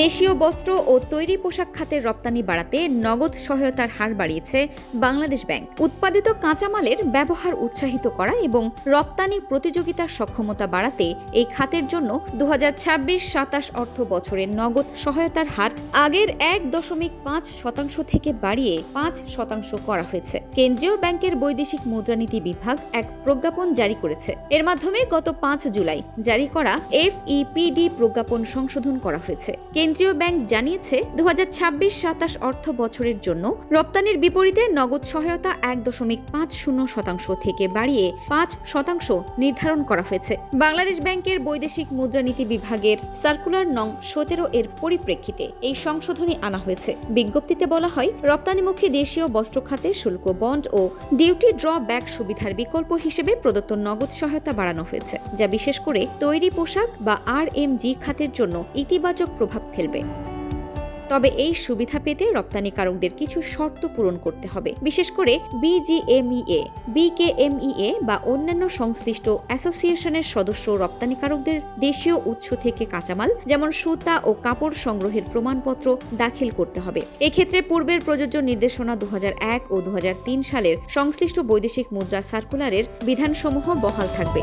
দেশীয় বস্ত্র ও তৈরি পোশাক খাতের রপ্তানি বাড়াতে নগদ সহায়তার হার বাড়িয়েছে বাংলাদেশ ব্যাংক। উৎপাদিত কাঁচামালের ব্যবহার উৎসাহিত করা এবং রপ্তানি প্রতিযোগিতার সক্ষমতা বাড়াতে এই খাতের জন্য 2026-27 অর্থ বছরের নগদ সহায়তার হার আগের 1.5% থেকে বাড়িয়ে 5% করা হয়েছে। কেন্দ্রীয় ব্যাংকের বৈদেশিক মুদ্রানীতি বিভাগ এক প্রজ্ঞাপন জারি করেছে। এর মাধ্যমে গত 5 জুলাই জারি করা FEPD প্রজ্ঞাপন সংশোধন করা হয়েছে। কেন্দ্রীয় ব্যাংক জানিয়েছে 2026-27 অর্থ বছরের জন্য রপ্তানির বিপরীতে নগদ সহায়তা 1.50% থেকে বাড়িয়ে 5% নির্ধারণ করা হয়েছে। বাংলাদেশ ব্যাংকের বৈদেশিক মুদ্রানীতি বিভাগের সার্কুলার নং 17 এর পরিপ্রেক্ষিতে এই সংশোধনী আনা হয়েছে। বিজ্ঞপ্তিতে বলা হয়, রপ্তানিমুখী দেশীয় বস্ত্র খাতে শুল্ক বন্ড ও ডিউটি ড্র ব্যাক সুবিধার বিকল্প হিসেবে প্রদত্ত নগদ সহায়তা বাড়ানো হয়েছে, যা বিশেষ করে তৈরি পোশাক বা RMG খাতের জন্য ইতিবাচক প্রভাব ফেলবে। তবে এই সুবিধা পেতে রপ্তানিকারকদের কিছু শর্ত পূরণ করতে হবে। বিশেষ করে BGMEA, BKMEA বা অন্যান্য সংশ্লিষ্ট অ্যাসোসিয়েশনের সদস্য রপ্তানিকারকদের দেশীয় উৎস থেকে কাঁচামাল যেমন সুতা ও কাপড় সংগ্রহের প্রমাণপত্র দাখিল করতে হবে। এক্ষেত্রে পূর্বের প্রযোজ্য নির্দেশনা 2001 ও 2003 সালের সংশ্লিষ্ট বৈদেশিক মুদ্রা সার্কুলারের বিধানসমূহ বহাল থাকবে।